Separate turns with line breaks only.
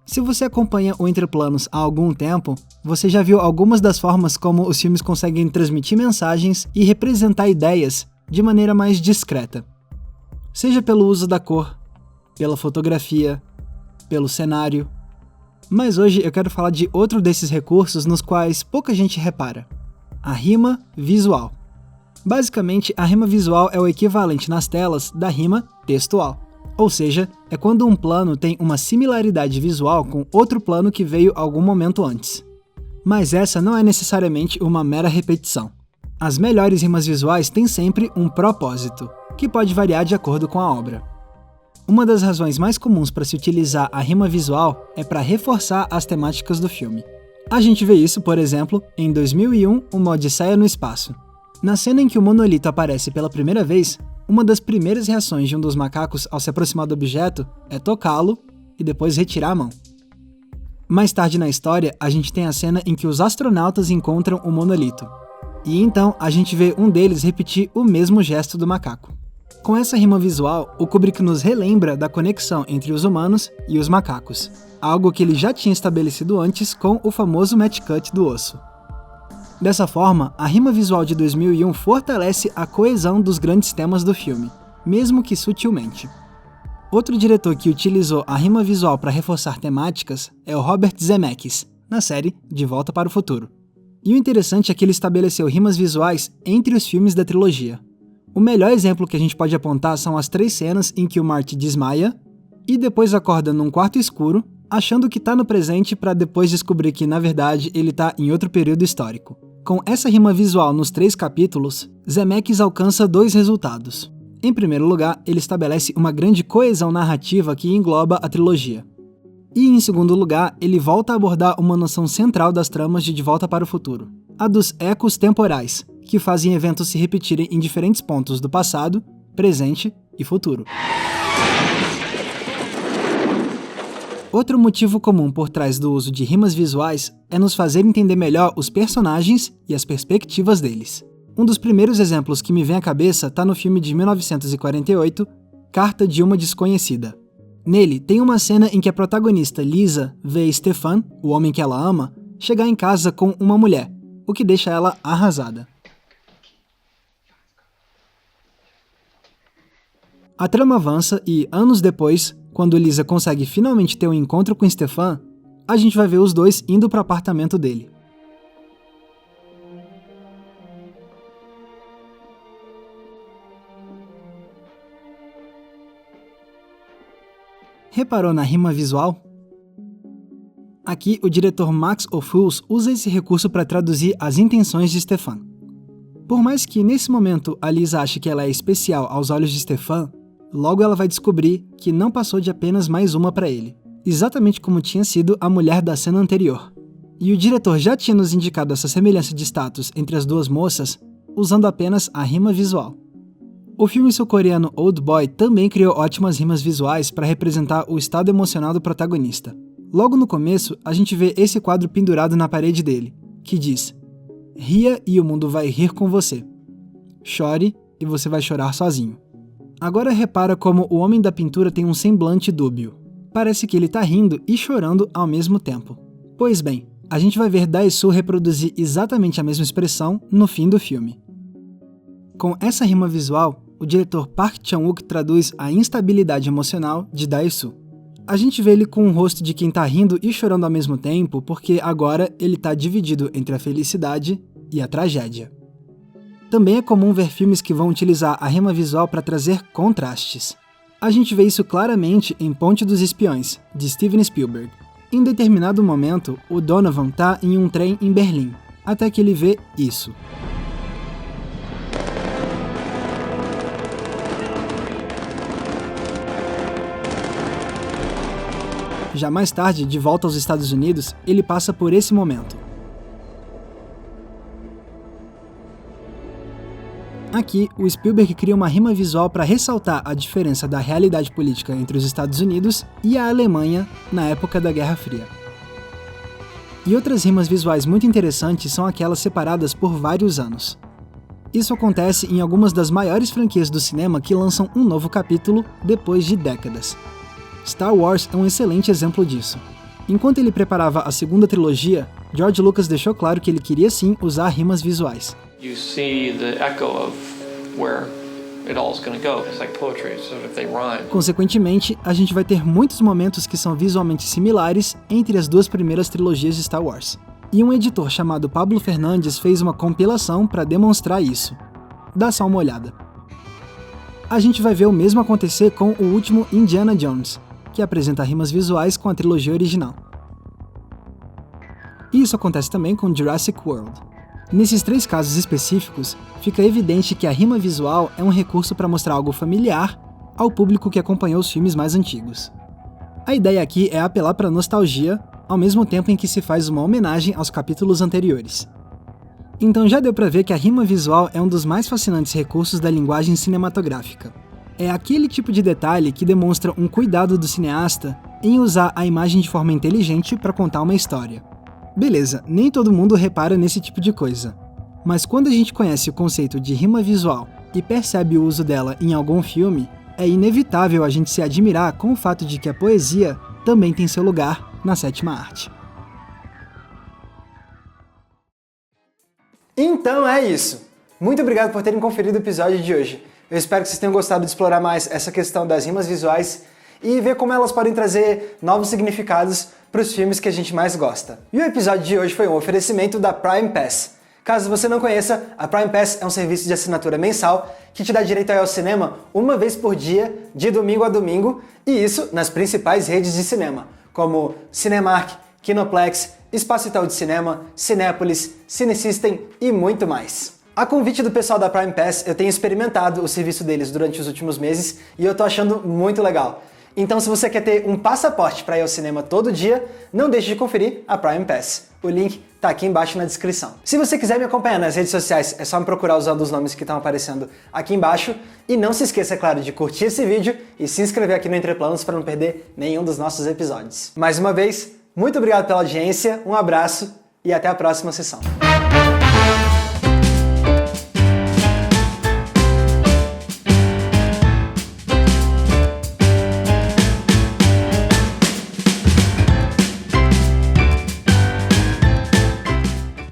Se você acompanha o Entre Planos há algum tempo, você já viu algumas das formas como os filmes conseguem transmitir mensagens e representar ideias de maneira mais discreta. Seja pelo uso da cor, pela fotografia, pelo cenário. Mas hoje eu quero falar de outro desses recursos nos quais pouca gente repara: a rima visual. Basicamente, a rima visual é o equivalente nas telas da rima textual. Ou seja, é quando um plano tem uma similaridade visual com outro plano que veio algum momento antes. Mas essa não é necessariamente uma mera repetição. As melhores rimas visuais têm sempre um propósito, que pode variar de acordo com a obra. Uma das razões mais comuns para se utilizar a rima visual é para reforçar as temáticas do filme. A gente vê isso, por exemplo, em 2001, Uma Odisseia no Espaço. Na cena em que o monolito aparece pela primeira vez, uma das primeiras reações de um dos macacos ao se aproximar do objeto é tocá-lo e depois retirar a mão. Mais tarde na história, a gente tem a cena em que os astronautas encontram o monolito. E então a gente vê um deles repetir o mesmo gesto do macaco. Com essa rima visual, o Kubrick nos relembra da conexão entre os humanos e os macacos, algo que ele já tinha estabelecido antes com o famoso match cut do osso. Dessa forma, a rima visual de 2001 fortalece a coesão dos grandes temas do filme, mesmo que sutilmente. Outro diretor que utilizou a rima visual para reforçar temáticas é o Robert Zemeckis, na série De Volta para o Futuro. E o interessante é que ele estabeleceu rimas visuais entre os filmes da trilogia. O melhor exemplo que a gente pode apontar são as 3 cenas em que o Marty desmaia e depois acorda num quarto escuro, achando que está no presente para depois descobrir que, na verdade, ele está em outro período histórico. Com essa rima visual nos 3 capítulos, Zemeckis alcança 2 resultados. Em primeiro lugar, ele estabelece uma grande coesão narrativa que engloba a trilogia. E, em segundo lugar, ele volta a abordar uma noção central das tramas de Volta para o Futuro, a dos ecos temporais, que fazem eventos se repetirem em diferentes pontos do passado, presente e futuro. Outro motivo comum por trás do uso de rimas visuais é nos fazer entender melhor os personagens e as perspectivas deles. Um dos primeiros exemplos que me vem à cabeça está no filme de 1948, Carta de uma Desconhecida. Nele, tem uma cena em que a protagonista Lisa vê Stefan, o homem que ela ama, chegar em casa com uma mulher, o que deixa ela arrasada. A trama avança e, anos depois, quando Lisa consegue finalmente ter um encontro com Stefan, a gente vai ver os dois indo para o apartamento dele. Reparou na rima visual? Aqui, o diretor Max Ophüls usa esse recurso para traduzir as intenções de Stefan. Por mais que nesse momento a Lisa ache que ela é especial aos olhos de Stefan, logo ela vai descobrir que não passou de apenas mais uma para ele, exatamente como tinha sido a mulher da cena anterior. E o diretor já tinha nos indicado essa semelhança de status entre as duas moças, usando apenas a rima visual. O filme sul-coreano Old Boy também criou ótimas rimas visuais para representar o estado emocional do protagonista. Logo no começo, a gente vê esse quadro pendurado na parede dele, que diz: "Ria e o mundo vai rir com você. Chore e você vai chorar sozinho." Agora repara como o homem da pintura tem um semblante dúbio. Parece que ele tá rindo e chorando ao mesmo tempo. Pois bem, a gente vai ver Dae-soo reproduzir exatamente a mesma expressão no fim do filme. Com essa rima visual, o diretor Park Chan-wook traduz a instabilidade emocional de Dae-soo. A gente vê ele com o rosto de quem tá rindo e chorando ao mesmo tempo porque agora ele tá dividido entre a felicidade e a tragédia. Também é comum ver filmes que vão utilizar a rima visual para trazer contrastes. A gente vê isso claramente em Ponte dos Espiões, de Steven Spielberg. Em determinado momento, o Donovan tá em um trem em Berlim, até que ele vê isso. Já mais tarde, de volta aos Estados Unidos, ele passa por esse momento. Aqui, o Spielberg cria uma rima visual para ressaltar a diferença da realidade política entre os Estados Unidos e a Alemanha na época da Guerra Fria. E outras rimas visuais muito interessantes são aquelas separadas por vários anos. Isso acontece em algumas das maiores franquias do cinema que lançam um novo capítulo depois de décadas. Star Wars é um excelente exemplo disso. Enquanto ele preparava a segunda trilogia, George Lucas deixou claro que ele queria sim usar rimas visuais.
You see the echo of where it all's gonna go. It's like poetry, so if they rhyme.
Consequentemente, a gente vai ter muitos momentos que são visualmente similares entre as duas primeiras trilogias de Star Wars. E um editor chamado Pablo Fernandes fez uma compilação para demonstrar isso. Dá só uma olhada. A gente vai ver o mesmo acontecer com o último Indiana Jones, que apresenta rimas visuais com a trilogia original. E isso acontece também com Jurassic World. Nesses 3 casos específicos, fica evidente que a rima visual é um recurso para mostrar algo familiar ao público que acompanhou os filmes mais antigos. A ideia aqui é apelar para a nostalgia, ao mesmo tempo em que se faz uma homenagem aos capítulos anteriores. Então já deu para ver que a rima visual é um dos mais fascinantes recursos da linguagem cinematográfica. É aquele tipo de detalhe que demonstra um cuidado do cineasta em usar a imagem de forma inteligente para contar uma história. Beleza, nem todo mundo repara nesse tipo de coisa, mas quando a gente conhece o conceito de rima visual e percebe o uso dela em algum filme, é inevitável a gente se admirar com o fato de que a poesia também tem seu lugar na 7ª arte. Então é isso. Muito obrigado por terem conferido o episódio de hoje. Eu espero que vocês tenham gostado de explorar mais essa questão das rimas visuais e ver como elas podem trazer novos significados para os filmes que a gente mais gosta. E o episódio de hoje foi um oferecimento da Prime Pass. Caso você não conheça, a Prime Pass é um serviço de assinatura mensal que te dá direito a ir ao cinema uma vez por dia, de domingo a domingo, e isso nas principais redes de cinema, como Cinemark, Kinoplex, Espaço Itaú de Cinema, Cinépolis, Cinesystem e muito mais. A convite do pessoal da Prime Pass, eu tenho experimentado o serviço deles durante os últimos meses e eu tô achando muito legal. Então se você quer ter um passaporte para ir ao cinema todo dia, não deixe de conferir a Prime Pass. O link tá aqui embaixo na descrição. Se você quiser me acompanhar nas redes sociais, é só me procurar usando os nomes que estão aparecendo aqui embaixo. E não se esqueça, é claro, de curtir esse vídeo e se inscrever aqui no Entre Planos para não perder nenhum dos nossos episódios. Mais uma vez, muito obrigado pela audiência, um abraço e até a próxima sessão.